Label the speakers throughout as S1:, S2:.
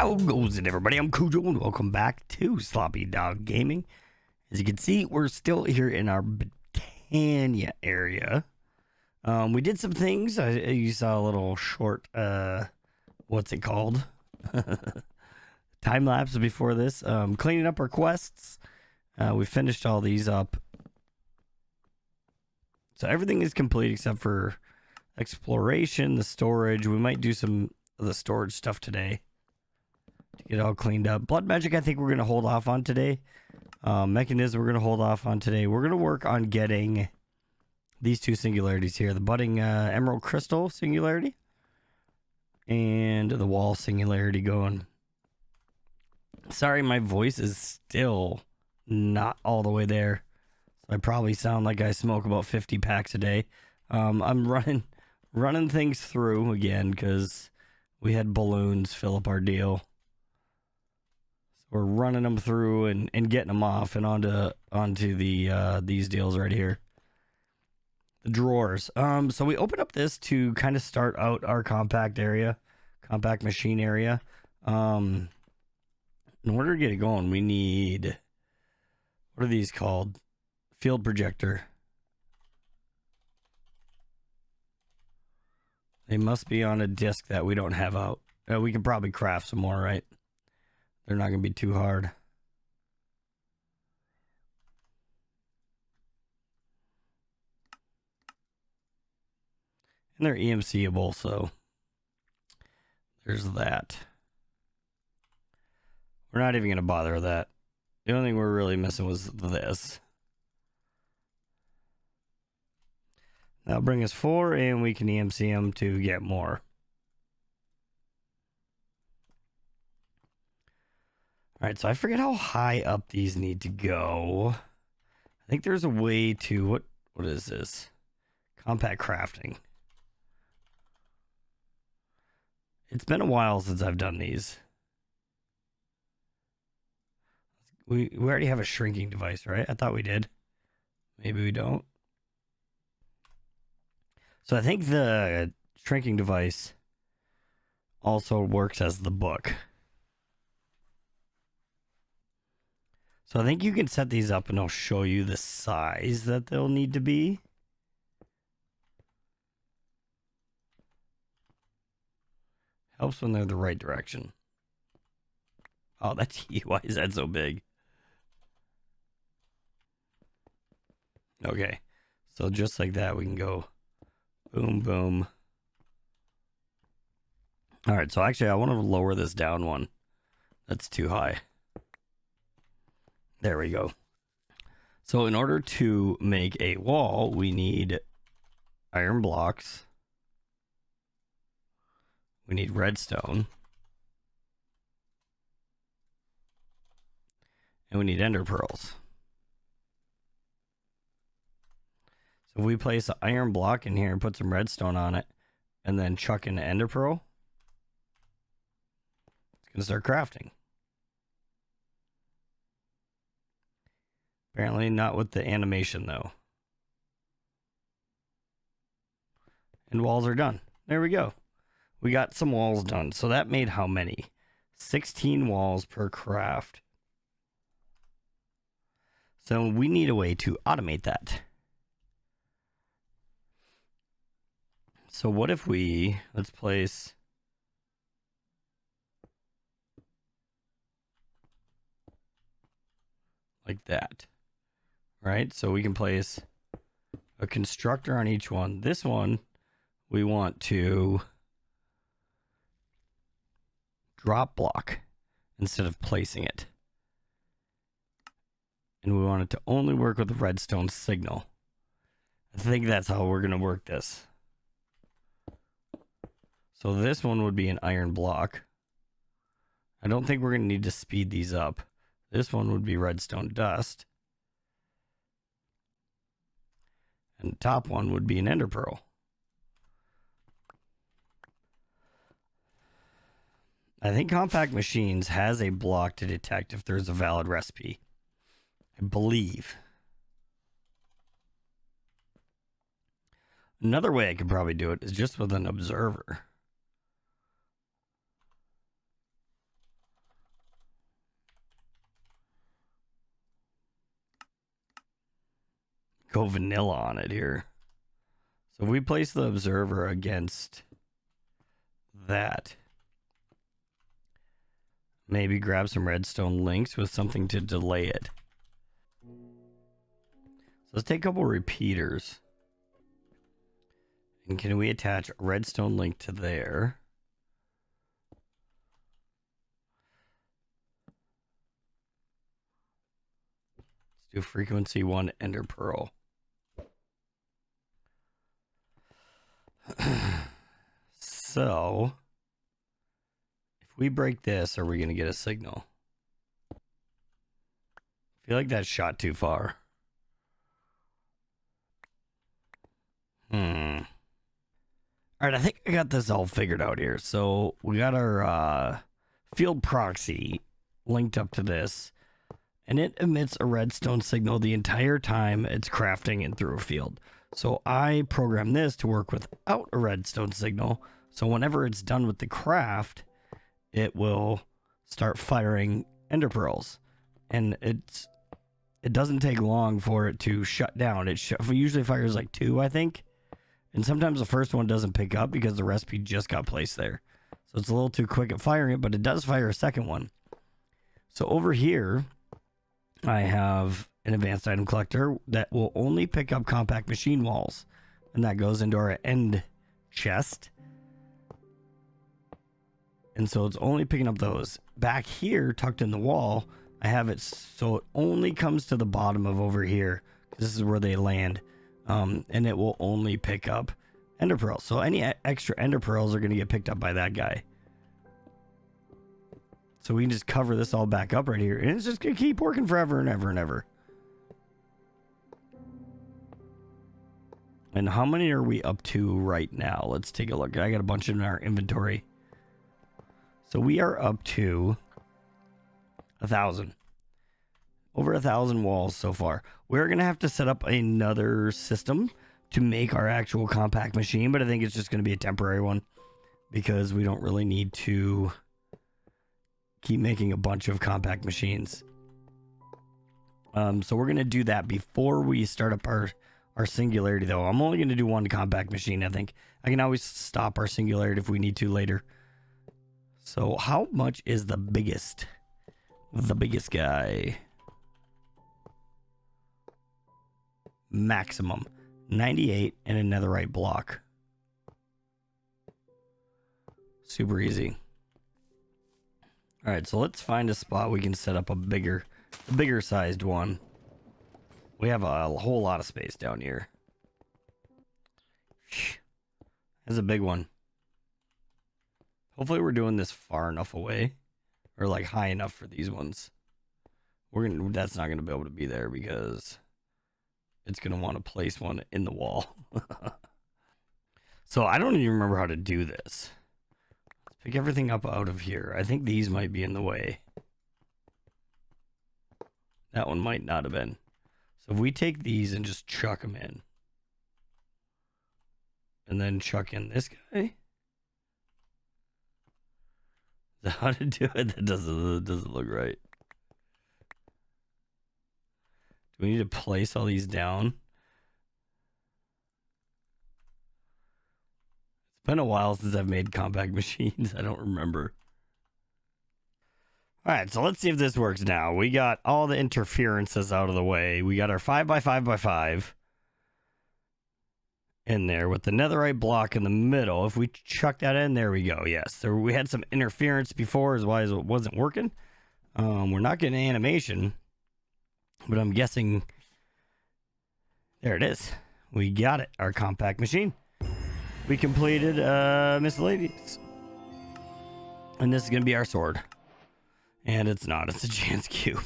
S1: How goes it, everybody? I'm Cujo, and welcome back to Sloppy Dog Gaming. As you can see, we're still here in our Britannia area. We did some things. You saw a little short, what's it called? Time lapse before this. Cleaning up our quests. We finished all these up. So everything is complete except for exploration, the storage. We might do some of the storage stuff today to get it all cleaned up. Blood magic, I think we're going to hold off on today. Mechanism, we're going to hold off on today. We're going to work on getting these two singularities here. The budding emerald crystal singularity and the wall singularity going. Sorry, my voice is still not all the way there. So I probably sound like I smoke about 50 packs a day. I'm running things through again because we had balloons fill up our deal. So we're running them through and getting them off and onto the these deals right here. The drawers. So we open up this to kind of start out our compact machine area. In order to get it going, we need, what are these called? Field projector. They must be on a disc that we don't have out. We can probably craft some more, right? They're not going to be too hard. And they're EMC-able, so there's that. We're not even going to bother with that. The only thing we're really missing was this. That'll bring us 4, and we can EMC them to get more. Alright, so I forget how high up these need to go. I think there's a way to... What is this? Compact crafting. It's been a while since I've done these. We already have a shrinking device, right? I thought we did. Maybe we don't. So I think the shrinking device also works as the book. So I think you can set these up and I'll show you the size that they'll need to be. Helps when they're the right direction. Oh, that's why is that so big? Okay, so just like that we can go boom, boom. All right, so actually I want to lower this down one. That's too high. There we go. So in order to make a wall, we need iron blocks. We need redstone. And we need ender pearls. So if we place an iron block in here and put some redstone on it, and then chuck in an ender pearl, it's going to start crafting. Apparently not with the animation, though. And walls are done. There we go. We got some walls done. So that made how many? 16 walls per craft. So we need a way to automate that. So what if we, let's place like that, right? So we can place a constructor on each one. This one, we want to drop block instead of placing it. And we want it to only work with the redstone signal. I think that's how we're going to work this. So this one would be an iron block. I don't think we're going to need to speed these up. This one would be redstone dust. And the top one would be an ender pearl. I think Compact Machines has a block to detect if there's a valid recipe. I believe. Another way I could probably do it is just with an observer. go vanilla on it here. So if we place the observer against that, maybe grab some redstone links with something to delay it. So let's take a couple repeaters. And can we attach a redstone link to there? Let's do frequency 1 ender pearl. So if we break this, are we going to get a signal? I feel like that shot too far. All right, I think I got this all figured out here. So we got our field proxy linked up to this, and it emits a redstone signal the entire time it's crafting and through a field. So I programmed this to work without a redstone signal. So whenever it's done with the craft, it will start firing ender pearls, and it doesn't take long for it to shut down. It usually fires like 2, I think. And sometimes the first one doesn't pick up because the recipe just got placed there. So it's a little too quick at firing it, but it does fire a second one. So over here, I have an advanced item collector that will only pick up compact machine walls. And that goes into our end chest. And so it's only picking up those. Back here, tucked in the wall, I have it so it only comes to the bottom of over here. This is where they land. And it will only pick up ender pearls. So any extra ender pearls are going to get picked up by that guy. So we can just cover this all back up right here. And it's just going to keep working forever and ever and ever. And how many are we up to right now? Let's take a look. I got a bunch in our inventory. So we are up to 1,000. Over 1,000 walls so far. We're going to have to set up another system to make our actual compact machine, but I think it's just going to be a temporary one because we don't really need to keep making a bunch of compact machines. So we're going to do that before we start up our Singularity, though. I'm only going to do one compact machine, I think. I can always stop our Singularity if we need to later. So how much is the biggest? The biggest guy. Maximum 98 and a netherite block. Super easy. All right, so let's find a spot we can set up a bigger sized one. We have a whole lot of space down here. There's a big one. Hopefully we're doing this far enough away, or like high enough for these ones. That's not gonna be able to be there because it's going to want to place one in the wall. So I don't even remember how to do this. Let's pick everything up out of here. I think these might be in the way. That one might not have been. So if we take these and just chuck them in. And then chuck in this guy. Is that how to do it? That doesn't look right. Do we need to place all these down? It's been a while since I've made compact machines. I don't remember. All right, so let's see if this works now. We got all the interferences out of the way. We got our 5x5x5 in there with the netherite block in the middle. If we chuck that in, there we go. Yes, so we had some interference before as why it wasn't working. We're not getting animation. But I'm guessing, there it is. We got it, our compact machine. We completed miscellaneous. And this is going to be our sword. And it's not, it's a chance cube.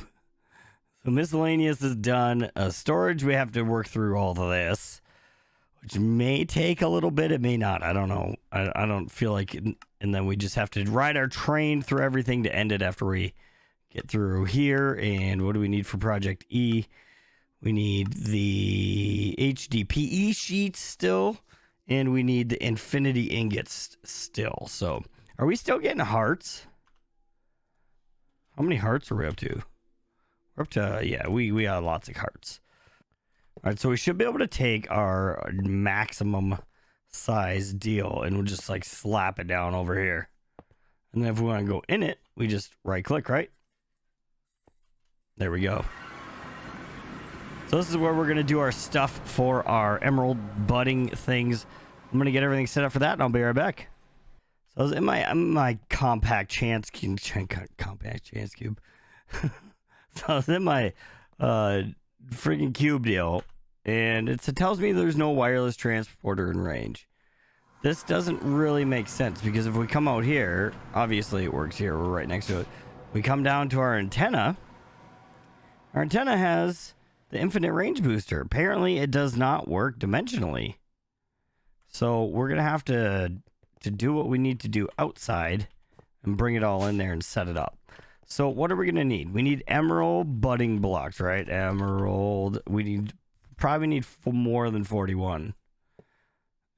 S1: So miscellaneous is done. Storage, we have to work through all of this, which may take a little bit, it may not. I don't know. I don't feel like it. And then we just have to ride our train through everything to end it after we get through here. And what do we need for Project E? We need the HDPE sheets still. And we need the infinity ingots still. So are we still getting hearts? How many hearts are we up to? We're up to, yeah, we got lots of hearts. All right, so we should be able to take our maximum size deal and we'll just like slap it down over here. And then if we want to go in it, we just right click, right? There we go. So this is where we're going to do our stuff for our emerald budding things. I'm going to get everything set up for that and I'll be right back. So I was in my compact chance cube. So I was in my freaking cube deal, and it tells me there's no wireless transporter in range. This doesn't really make sense because if we come out here, obviously it works here. We're right next to it. We come down to our antenna. Our antenna has the infinite range booster. Apparently, it does not work dimensionally. So we're gonna have to do what we need to do outside and bring it all in there and set it up. So what are we gonna need? We need emerald budding blocks, right? Emerald. We probably need more than 41.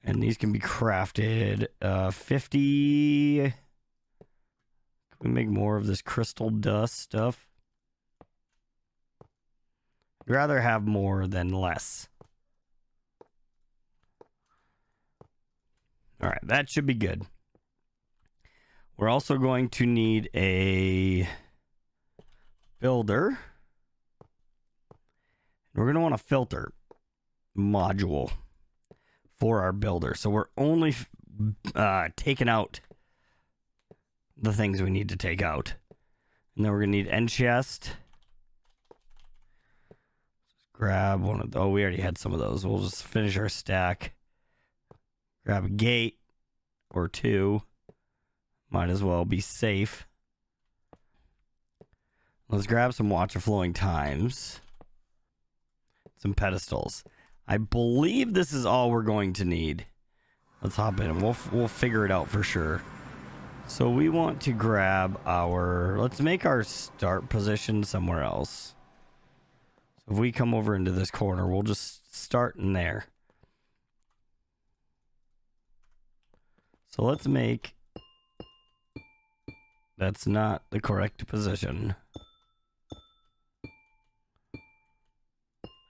S1: And these can be crafted. 50. Can we make more of this crystal dust stuff? I'd rather have more than less. All right, that should be good. We're also going to need a builder. We're going to want a filter module for our builder. So we're only taking out the things we need to take out. And then we're going to need end chest. Grab one of those. Oh, we already had some of those. We'll just finish our stack. Grab a gate or two. Might as well be safe. Let's grab some watch of flowing times. Some pedestals. I believe this is all we're going to need. Let's hop in and we'll figure it out for sure. So we want to grab our... Let's make our start position somewhere else. So if we come over into this corner, we'll just start in there. So let's make... That's not the correct position.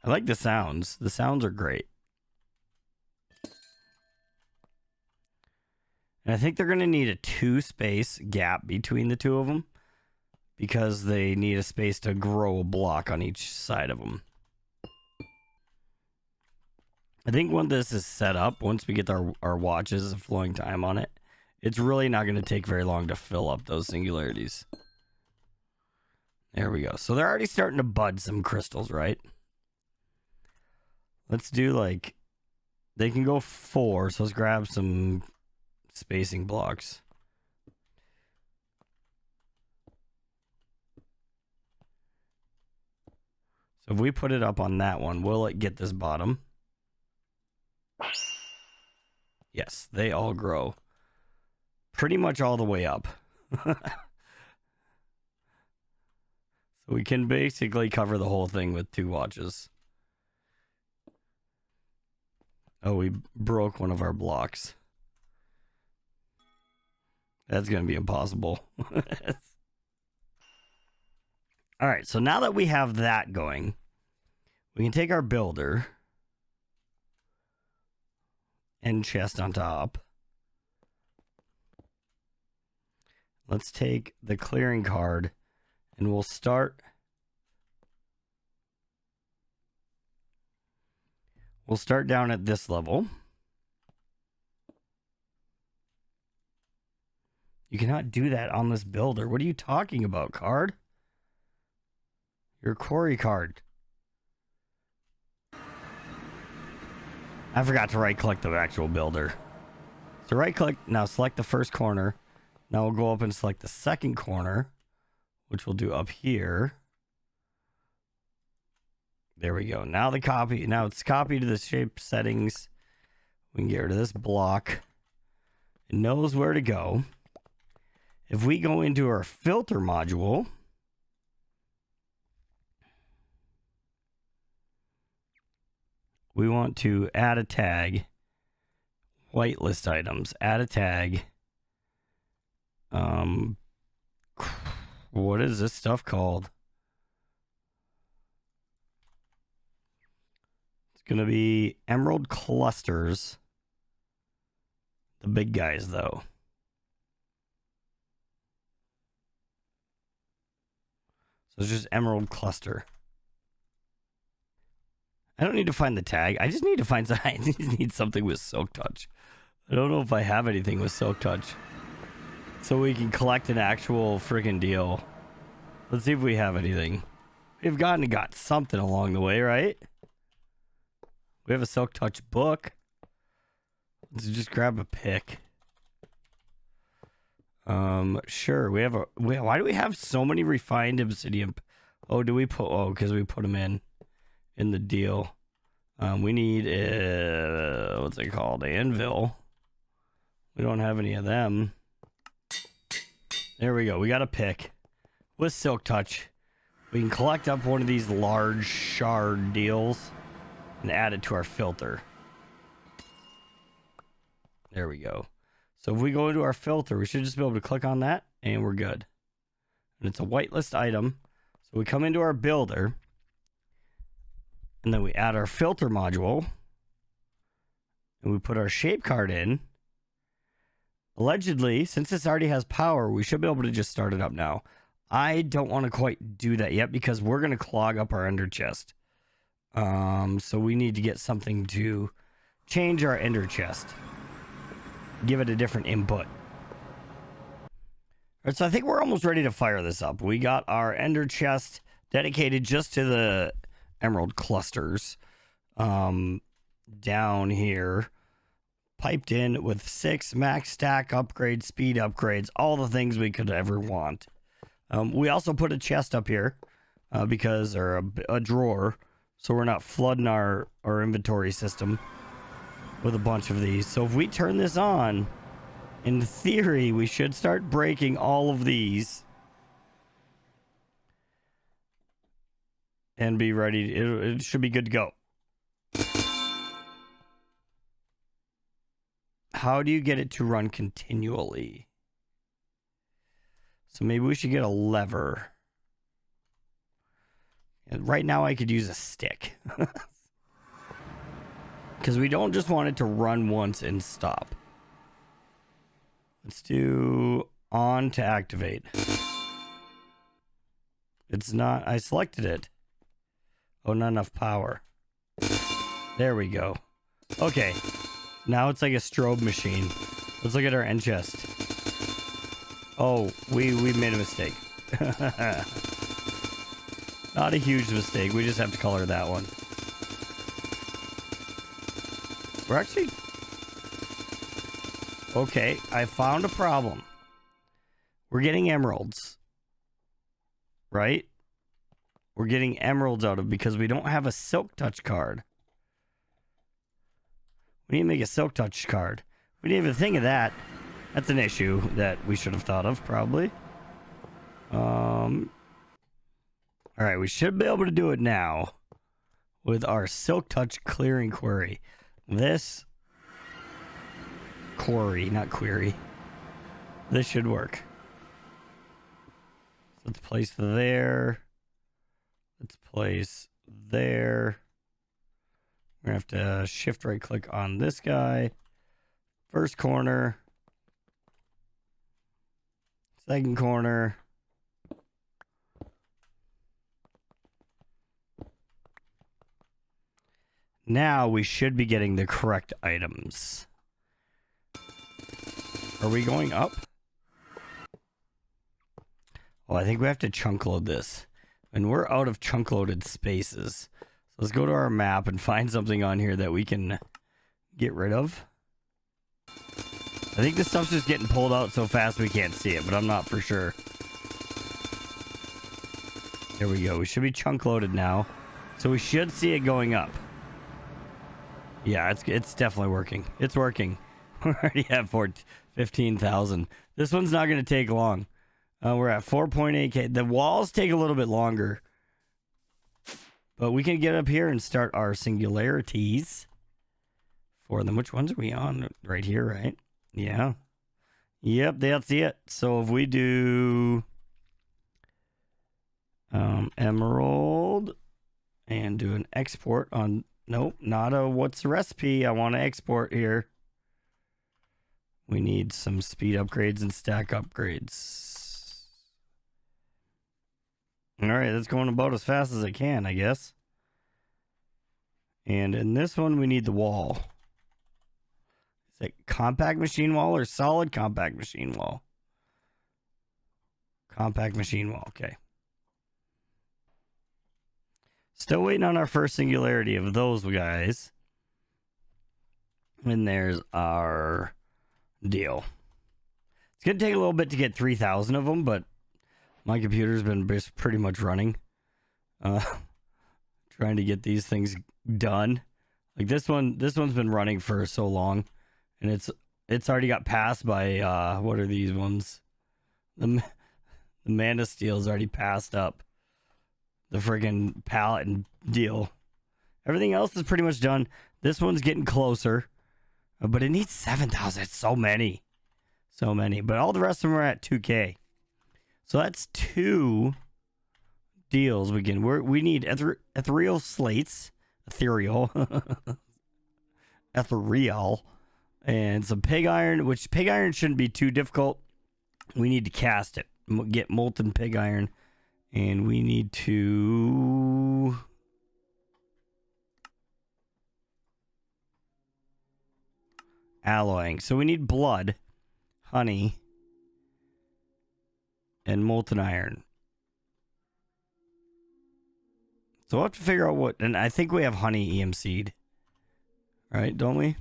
S1: I like the sounds. The sounds are great. And I think they're going to need a 2-space gap between the two of them because they need a space to grow a block on each side of them. I think when this is set up, once we get our watches of flowing time on it, it's really not going to take very long to fill up those singularities. There we go. So they're already starting to bud some crystals, right? Let's do like... They can go 4, so let's grab some spacing blocks. So if we put it up on that one, will it get this bottom? Yes, they all grow. Pretty much all the way up. So we can basically cover the whole thing with 2 watches. Oh, we broke one of our blocks. That's going to be impossible. All right, so now that we have that going, we can take our builder and chest on top. Let's take the clearing card and we'll start. We'll start down at this level. You cannot do that on this builder. What are you talking about, card? Your quarry card. I forgot to right click the actual builder. So right click, now select the first corner. Now we'll go up and select the second corner, which we'll do up here. There we go. Now it's copied to the shape settings. We can get rid of this block. It knows where to go. If we go into our filter module, we want to add a tag, whitelist items, add a tag. What is this stuff called? It's going to be emerald clusters. The big guys, though. So it's just emerald cluster. I don't need to find the tag. I just need to find I just need something with silk touch. I don't know if I have anything with silk touch. So we can collect an actual friggin' deal. Let's see if we have anything. We've got something along the way, right? We have a silk touch book. Let's just grab a pick. Sure. We have why do we have so many refined obsidian? Oh, do we put? Oh, because we put them in the deal. We need what's it called? Anvil. We don't have any of them. There we go. We got a pick with silk touch. We can collect up one of these large shard deals and add it to our filter. There we go. So if we go into our filter, we should just be able to click on that and we're good. And it's a whitelist item. So we come into our builder and then we add our filter module and we put our shape card in. Allegedly, since this already has power, we should be able to just start it up now. I don't want to quite do that yet because we're going to clog up our ender chest. So we need to get something to change our ender chest. Give it a different input. All right, so I think we're almost ready to fire this up. We got our ender chest dedicated just to the emerald clusters down here. Piped in with 6 max stack upgrades, speed upgrades, all the things we could ever want. We also put a chest up here because, or a drawer, so we're not flooding our inventory system with a bunch of these. So if we turn this on, in theory, we should start breaking all of these and be ready. It should be good to go. How do you get it to run continually? So maybe we should get a lever. And right now I could use a stick. Because we don't just want it to run once and stop. Let's do on to activate. It's not, I selected it. Oh, not enough power. There we go. Okay. Now it's like a strobe machine. Let's look at our end chest. Oh, we made a mistake. Not a huge mistake. We just have to color that one. We're actually... Okay, I found a problem. We're getting emeralds. Right? We're getting emeralds out of because we don't have a silk touch card. We need to make a silk touch card. We didn't even think of that. That's an issue that we should have thought of, probably. Alright, we should be able to do it now with our silk touch clearing query. This query, not query. This should work. So let's place there. Let's place there. We're going to have to shift right click on this guy. First corner. Second corner. Now we should be getting the correct items. Are we going up? Well, I think we have to chunk load this. And we're out of chunk loaded spaces. So let's go to our map and find something on here that we can get rid of. I think this stuff's just getting pulled out so fast we can't see it, but I'm not for sure. There we go. We should be chunk loaded now. So we should see it going up. Yeah, it's definitely working. It's working. We already have 15,000. This one's not going to take long. We're at 4.8K. The walls take a little bit longer. But we can get up here and start our singularities for them. Which ones are we on? Right here, right? Yeah. Yep, that's it. So if we do emerald and do an export on Nope, not a what's the recipe. I want to export here. We need some speed upgrades and stack upgrades. All right, that's going about as fast as it can, I guess. And in this one, we need the wall. Is it compact machine wall or solid compact machine wall? Compact machine wall, okay. Still waiting on our first singularity of those guys. And there's our deal. It's going to take a little bit to get 3,000 of them, but my computer's been just pretty much running. Trying to get these things done. Like this one's been running for so long, and it's already got passed by what are these ones? The Man of Steel's already passed up the friggin' pallet and deal. Everything else is pretty much done. This one's getting closer, but it needs 7,000. It's so many, but all the rest of them are at 2K. So that's 2 deals. We need ethereal slates, ethereal, and some pig iron. Which pig iron shouldn't be too difficult. We need to cast it, get molten pig iron, and we need to alloying. So we need blood, honey, and molten iron. So we'll have to figure out what, and I think we have honey EMC'd, right? Don't we?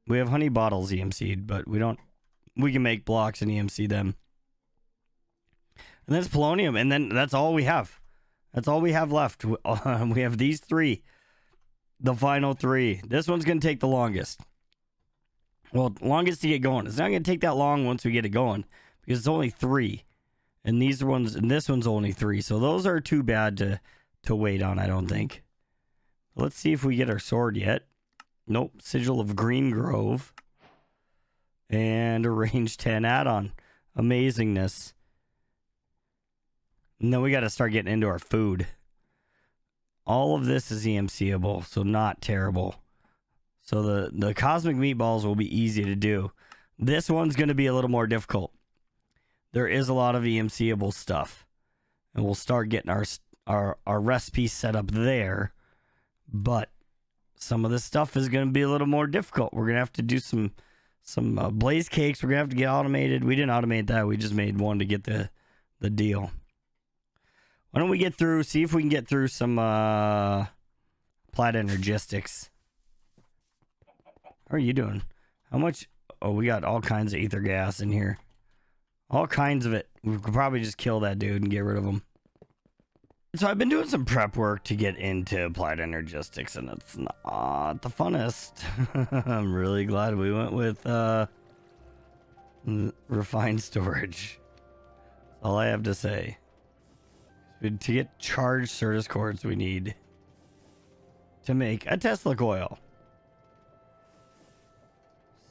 S1: We have honey bottles EMC'd, but we don't. We can make blocks and EMC them. And that's polonium, and then that's all we have. That's all we have left. We have these 3, the final 3. This one's gonna take the longest. Well, longest to get going. It's not gonna take that long once we get it going because it's only 3, and this one's only 3. So those are too bad to wait on. I don't think. Let's see if we get our sword yet. Nope. Sigil of Green Grove. And a range 10 add-on. Amazingness. And then we got to start getting into our food. All of this is EMCable, so not terrible. So the cosmic meatballs will be easy to do. This one's going to be a little more difficult. There is a lot of EMCable stuff. And we'll start getting our recipe set up there. But some of this stuff is going to be a little more difficult. We're going to have to do some blaze cakes. We're going to have to get automated. We didn't automate that. We just made one to get the deal. Why don't we see if we can get through some applied energistics. How are you doing? How much? Oh, we got all kinds of ether gas in here. All kinds of it. We could probably just kill that dude and get rid of him. So I've been doing some prep work to get into applied energistics, and it's not the funnest. I'm really glad we went with refined storage. That's all I have to say. To get charged Certus cords, we need to make a Tesla coil.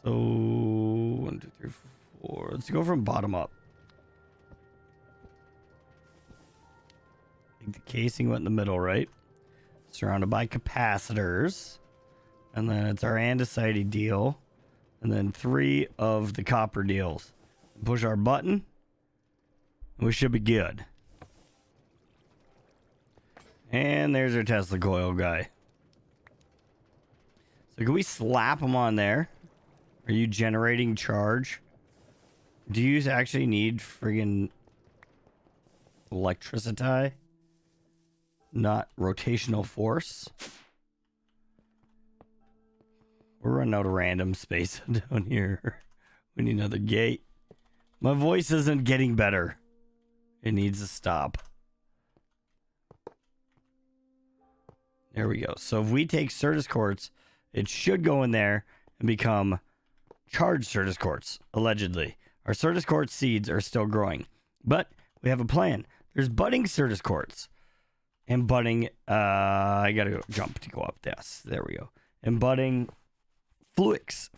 S1: So 1, 2, 3, 4. Let's go from bottom up. I think the casing went in the middle, right? Surrounded by capacitors. And then it's our andesite deal. And then 3 of the copper deals. Push our button. We should be good. And there's our Tesla coil guy. So can we slap him on there? Are you generating charge? Do you actually need friggin' electricity? Not rotational force? We're running out of random space down here. We need another gate. My voice isn't getting better. It needs to stop. There we go. So if we take Certus quartz, it should go in there and become charged Certus quartz, allegedly. Our Certus quartz seeds are still growing. But we have a plan. There's budding Certus quartz. And budding, I gotta go jump to go up. Yes, there we go. And budding Fluix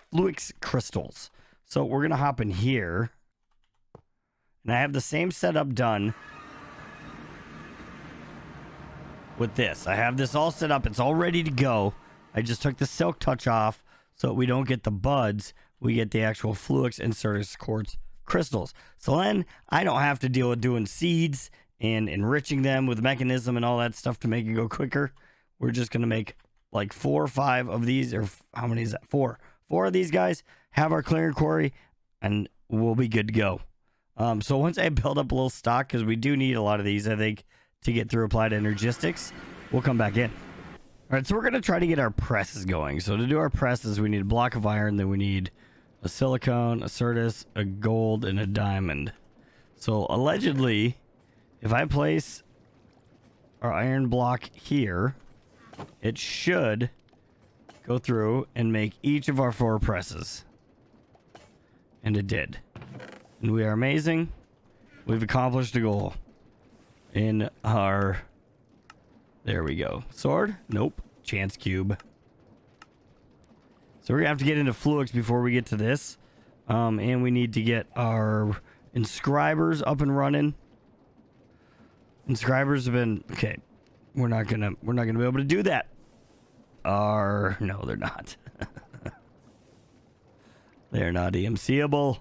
S1: crystals. So we're gonna hop in here. And I have the same setup done with this. I have this all set up. It's all ready to go. I just took the silk touch off so we don't get the buds. We get the actual Fluix and Certus quartz crystals. So then I don't have to deal with doing seeds and enriching them with mechanism and all that stuff to make it go quicker. We're just going to make like 4 or 5 of these, or how many is that? 4 of these guys, have our clearing quarry, and we'll be good to go. So once I build up a little stock, because we do need a lot of these, I think, to get through applied energistics, we'll come back in. All right, so we're going to try to get our presses going. So to do our presses, we need a block of iron, then we need a silicone, a Certus, a gold, and a diamond. So allegedly, if I place our iron block here, it should go through and make each of our 4 presses. And it did. And we are amazing. We've accomplished a goal in our... There we go. Sword? Nope. Chance cube. So we're gonna have to get into Fluix before we get to this. And we need to get our inscribers up and running. Inscribers have been... Okay. We're not gonna be able to do that. No, they're not. They're not EMCable.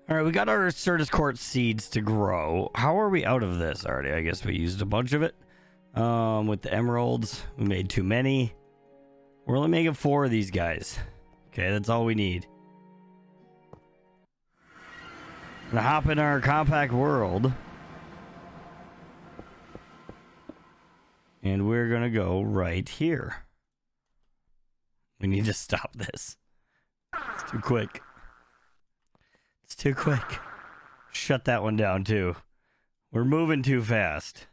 S1: All right, we got our Certus quartz seeds to grow. How are we out of this already? I guess we used a bunch of it. With the emeralds, we made too many. We're only making 4 of these guys. Okay, that's all we need. Gonna hop in our compact world. And we're gonna go right here. We need to stop this. It's too quick. It's too quick. Shut that one down too. We're moving too fast.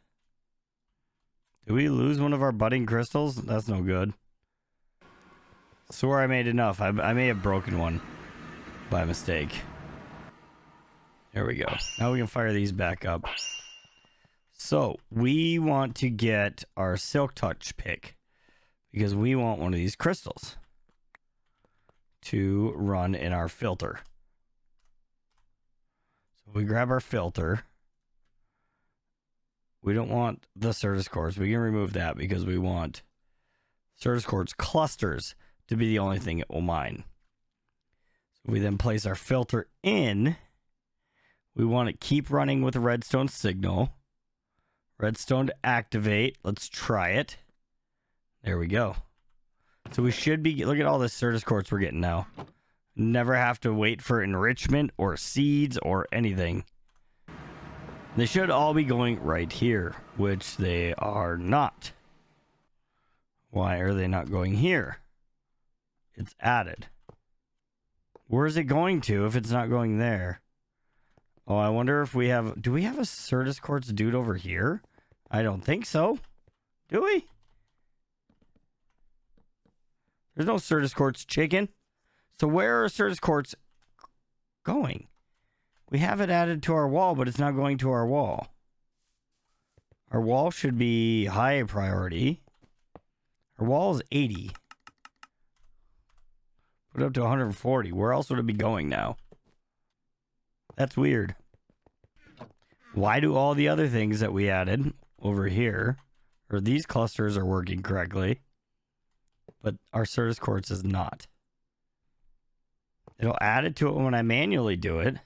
S1: Did we lose one of our budding crystals? That's no good. Swore I made enough. I may have broken one by mistake. There we go. Now we can fire these back up. So we want to get our silk touch pick because we want one of these crystals to run in our filter. So we grab our filter. We don't want the Certus quartz. We can remove that because we want Certus quartz clusters to be the only thing it will mine. So we then place our filter in. We want to keep running with the redstone signal. Redstone to activate. Let's try it. There we go. So we should be... Look at all this Certus quartz we're getting now. Never have to wait for enrichment or seeds or anything. They should all be going right here, which they are not. Why are they not going here? It's added. Where is it going to if it's not going there? Oh, I wonder if we have... Do we have a Certus quartz dude over here? I don't think so. Do we? There's no Certus quartz chicken. So where are Certus quartz going? We have it added to our wall, but it's not going to our wall. Our wall should be high priority. Our wall is 80. Put it up to 140. Where else would it be going now? That's weird. Why do all the other things that we added over here, or these clusters are working correctly, but our Certus quartz is not? It'll add it to it when I manually do it.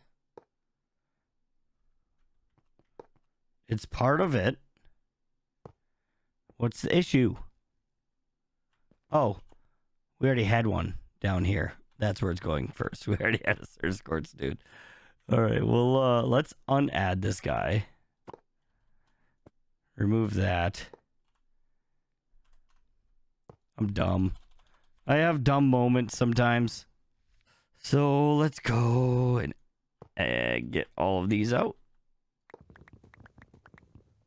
S1: It's part of it. What's the issue? Oh, we already had one down here. That's where it's going first. We already had a Certus quartz, dude. All right, well, let's unadd this guy. Remove that. I'm dumb. I have dumb moments sometimes. So let's go and get all of these out.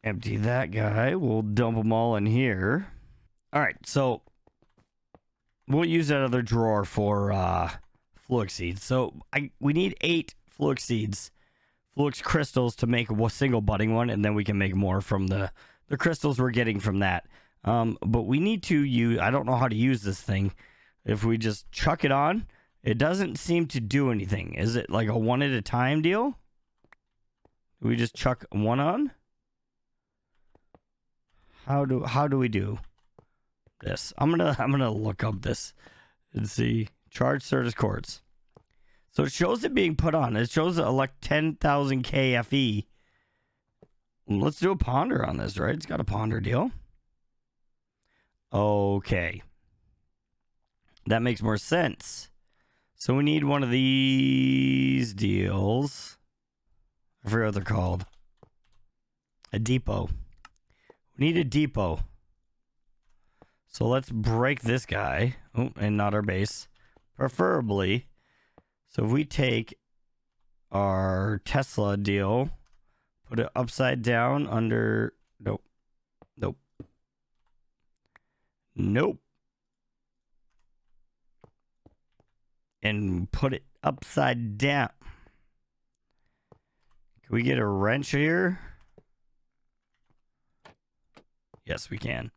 S1: Empty that guy. We'll dump them all in here. All right, so we'll use that other drawer for Fluix seeds. So we need 8 Fluix seeds, Fluix crystals to make a single budding one, and then we can make more from the crystals we're getting from that. But we need to use... I don't know how to use this thing. If we just chuck it on, it doesn't seem to do anything. Is it like a one at a time deal? Do we just chuck one on? How do we do this? I'm gonna look up this and see. Charge Certus quartz. So it shows it being put on. It shows elect 10,000 KFE. Let's do a ponder on this, right? It's got a ponder deal. Okay. That makes more sense. So we need one of these deals. I forget what they're called. A depot. We need a depot. So let's break this guy. Oh, and not our base. Preferably. So if we take our Tesla deal, put it upside down under... Nope. Nope. Nope. And put it upside down. Can we get a wrench here? Yes, we can.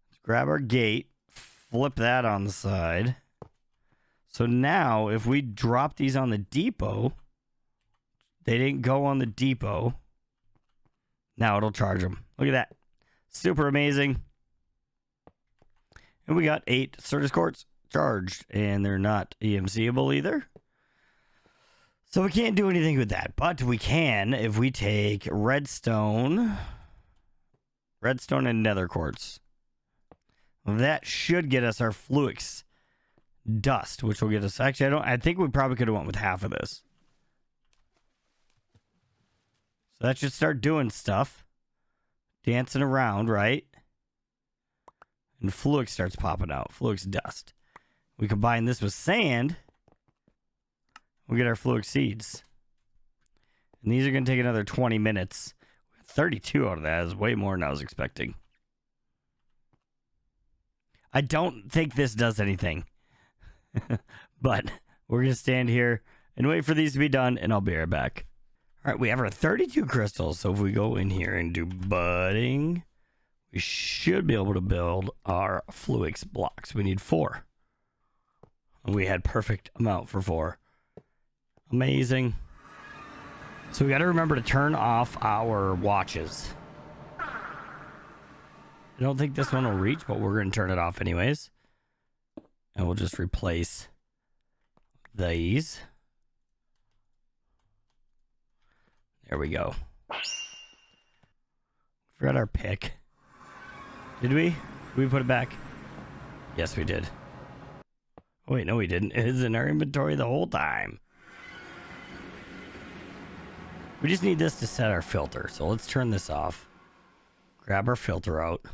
S1: Let's grab our gate, flip that on the side. So now, if we drop these on the depot, they didn't go on the depot. Now it'll charge them. Look at that. Super amazing. And we got 8 Certus quartz charged, and they're not EMCable either. So we can't do anything with that, but we can if we take redstone and nether quartz. That should get us our Fluix dust, which will get us... Actually, I think we probably could have went with half of this. So that should start doing stuff. Dancing around, right? And Fluix starts popping out. Fluix dust. We combine this with sand. We get our Fluix seeds. And these are going to take another 20 minutes. 32 out of that is way more than I was expecting. I don't think this does anything. But we're going to stand here and wait for these to be done, and I'll be right back. All right, we have our 32 crystals. So if we go in here and do budding, we should be able to build our Fluix blocks. We need 4. And we had perfect amount for 4. Amazing. So we got to remember to turn off our watches. I don't think this one will reach, but we're going to turn it off anyways. And we'll just replace these. There we go. Forgot our pick. Did we? Did we put it back? Yes, we did. Oh, wait, no, we didn't. It was in our inventory the whole time. We just need this to set our filter. So let's turn this off. Grab our filter out.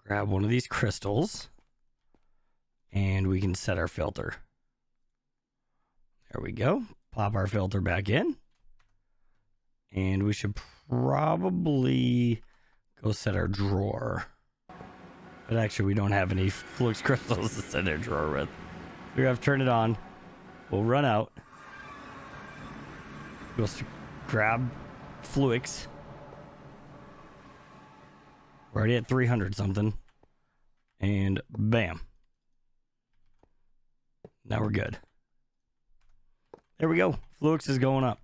S1: Grab one of these crystals. And we can set our filter. There we go. Pop our filter back in. And we should probably go set our drawer. But actually, we don't have any Flux crystals to set our drawer with. We have to turn it on. We'll run out. We'll grab Fluix. We're already at 300 something. And bam. Now we're good. There we go. Fluix is going up.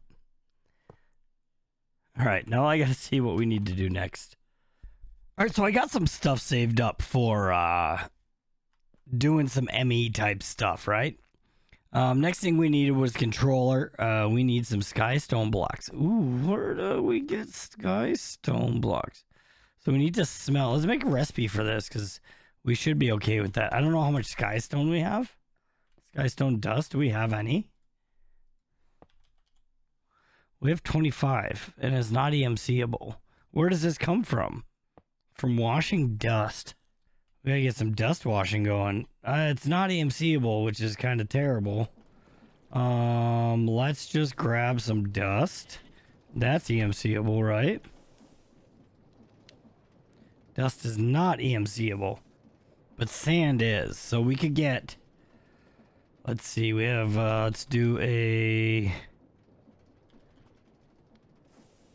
S1: All right, now I got to see what we need to do next. All right, so I got some stuff saved up for doing some ME type stuff, right? Next thing we needed was controller. We need some sky stone blocks. Ooh, where do we get sky stone blocks? So we need to smell. Let's make a recipe for this because we should be okay with that. I don't know how much sky stone we have. Sky stone dust. Do we have any? We have 25, and it's not EMCable. Where does this come from? From washing dust. We gotta get some dust washing going. It's not EMCable, which is kind of terrible. Let's just grab some dust. That's EMCable, right? Dust is not EMCable, but sand is. So we could get... Let's see, we have... let's do a...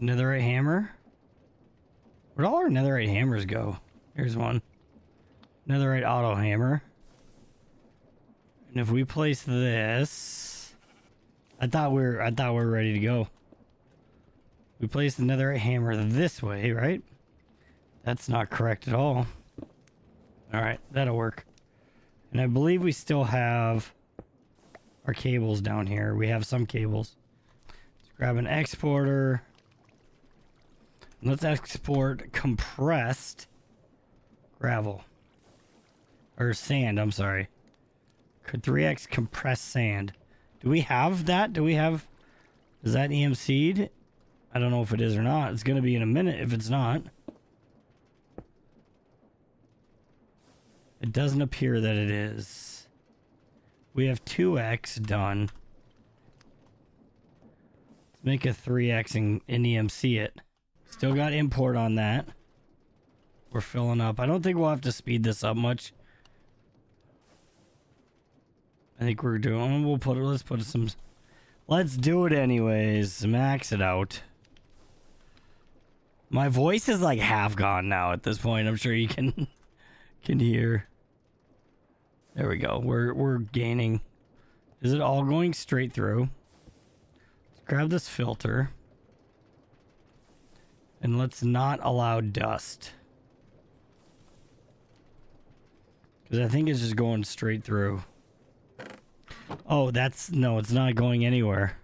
S1: netherite hammer. Where'd all our netherite hammers go? Here's one. Netherite auto hammer. And if we place this, I thought we were ready to go. We place the netherite hammer this way, right? That's not correct at all. All right, that'll work. And I believe we still have our cables down here. We have some cables. Let's grab an exporter. Let's export compressed gravel. Or sand, I'm sorry. Could 3x compressed sand. Do we have that? Is that EMC'd? I don't know if it is or not. It's going to be in a minute if it's not. It doesn't appear that it is. We have 2x done. Let's make a 3x and EMC it. Still got import on that. We're filling up. I don't think we'll have to speed this up much. I think we're doing... Let's do it anyways. Max it out. My voice is like half gone now at this point. I'm sure you can hear. There we go. We're gaining. Is it all going straight through? Let's grab this filter. And let's not allow dust. Because I think it's just going straight through. Oh, no, it's not going anywhere.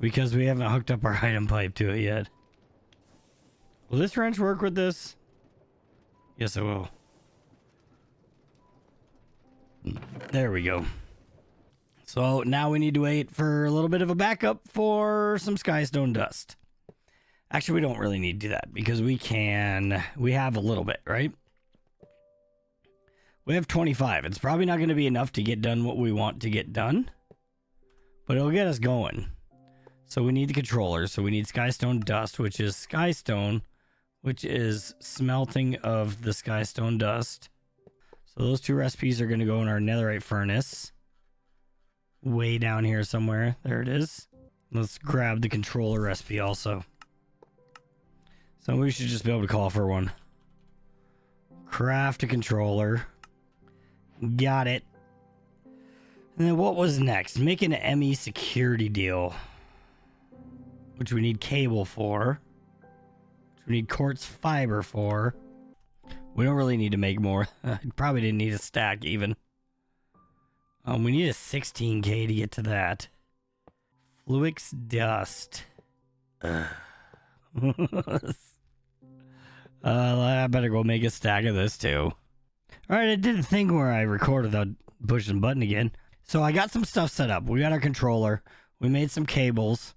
S1: Because we haven't hooked up our item pipe to it yet. Will this wrench work with this? Yes, it will. There we go. So now we need to wait for a little bit of a backup for some skystone dust. Actually, we don't really need to do that because we have a little bit, right? We have 25. It's probably not going to be enough to get done what we want to get done, but it'll get us going. So we need the controller. So we need skystone dust, which is skystone, which is smelting of the skystone dust. So those two recipes are going to go in our netherite furnace. Way down here somewhere. There it is. Let's grab the controller recipe also. So we should just be able to call for one. Craft a controller. Got it. And then what was next? Make an ME security deal. Which we need cable for. Which we need quartz fiber for. We don't really need to make more. Probably didn't need a stack even. We need a 16k to get to that. Fluix dust. I better go make a stack of this too. Alright, I did a thing where I recorded without pushing the button again. So I got some stuff set up. We got our controller. We made some cables.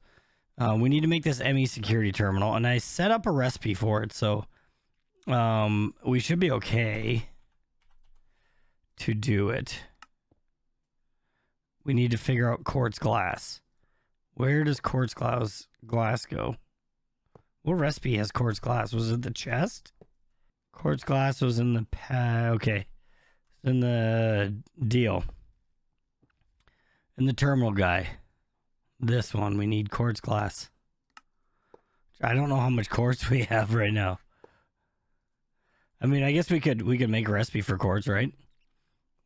S1: We need to make this ME security terminal. And I set up a recipe for it. So we should be okay to do it. We need to figure out quartz glass. Where does quartz glass go? What recipe has quartz glass? Was it the chest? Quartz glass was in the okay. It's in the deal. In the terminal guy. This one, we need quartz glass. I don't know how much quartz we have right now. I mean, I guess we could make a recipe for quartz, right?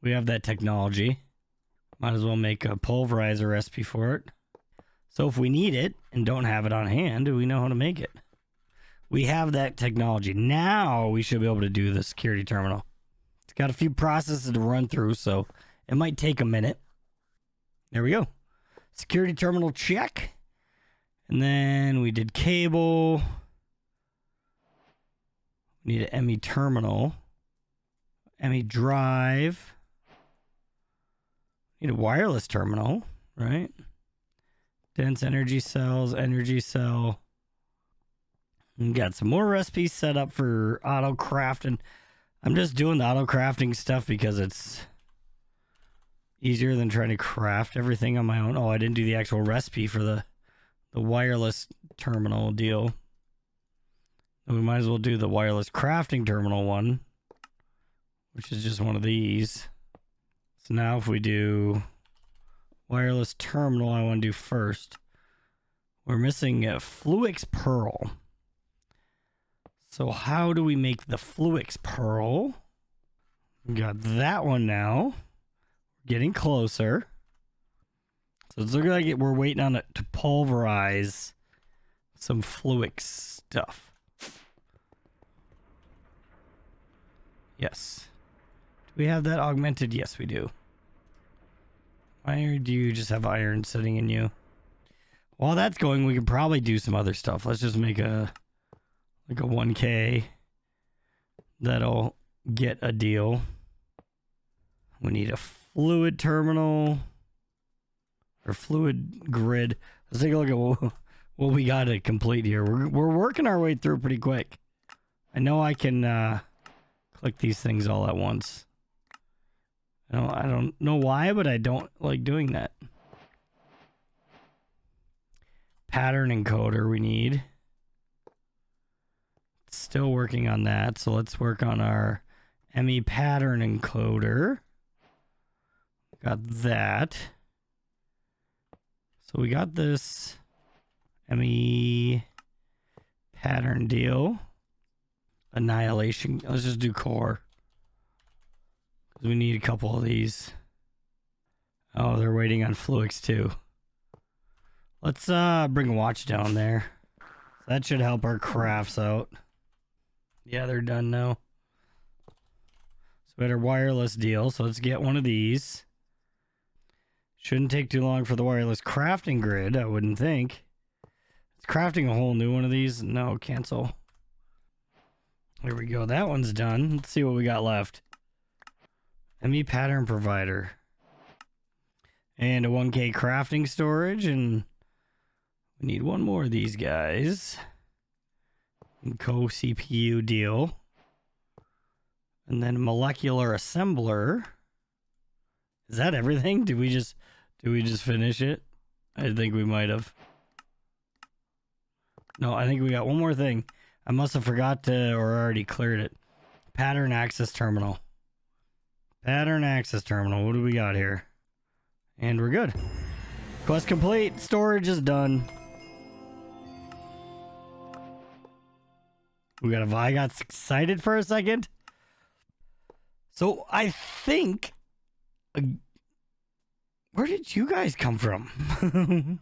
S1: We have that technology. Might as well make a pulverizer recipe for it. So if we need it and don't have it on hand, we know how to make it. We have that technology. Now we should be able to do the security terminal. It's got a few processes to run through, so it might take a minute. There we go. Security terminal check. And then we did cable. We need an ME terminal. ME drive. Need a wireless terminal, right? Dense energy cells, energy cell. We got some more recipes set up for auto crafting. I'm just doing the auto crafting stuff because it's easier than trying to craft everything on my own. Oh, I didn't do the actual recipe for the wireless terminal deal. We might as well do the wireless crafting terminal one, which is just one of these. So now if we do wireless terminal, I want to do first. We're missing a Fluix pearl. So how do we make the Fluix pearl? We got that one now. Getting closer. So it's looking like we're waiting on it to pulverize some Fluix stuff. Yes. Do we have that augmented? Yes, we do. Why do you just have iron sitting in you? While that's going, we can probably do some other stuff. Let's just make a 1K. That'll get a deal. We need a fluid terminal or fluid grid. Let's take a look at what we got to complete here. We're working our way through pretty quick. I know I can click these things all at once. I don't know why, but I don't like doing that. Pattern encoder we need. Still working on that, so let's work on our ME pattern encoder. Got that. So we got this ME pattern deal. Annihilation. Let's just do core. Because we need a couple of these. Oh, they're waiting on Fluix too. Let's bring a watch down there. That should help our crafts out. Yeah, they're done now. So we had our wireless deal. So let's get one of these. Shouldn't take too long for the wireless crafting grid, I wouldn't think. It's crafting a whole new one of these. No, cancel. There we go. That one's done. Let's see what we got left. ME pattern provider. And a 1K crafting storage. And we need one more of these guys. Co-CPU deal. And then molecular assembler. Is that everything? Did we just finish it? I think we might have. No, I think we got one more thing. I must have forgot to or already cleared it. Pattern access terminal. Pattern access terminal. What do we got here? And we're good. Quest complete. Storage is done. I got excited for a second. So I think... where did you guys come from?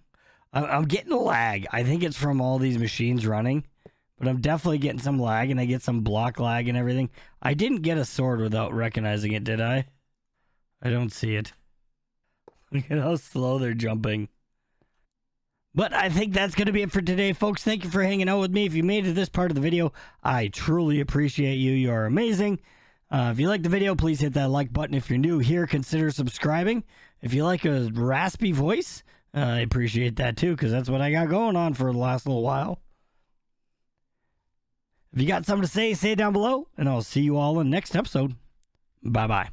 S1: I'm getting a lag. I think it's from all these machines running. But I'm definitely getting some lag, and I get some block lag and everything. I didn't get a sword without recognizing it, did I? I don't see it. Look at how slow they're jumping. But I think that's going to be it for today, folks. Thank you for hanging out with me. If you made it to this part of the video, I truly appreciate you. You are amazing. If you like the video, please hit that like button. If you're new here, consider subscribing. If you like a raspy voice, I appreciate that too, because that's what I got going on for the last little while. If you got something to say, say it down below, and I'll see you all in the next episode. Bye-bye.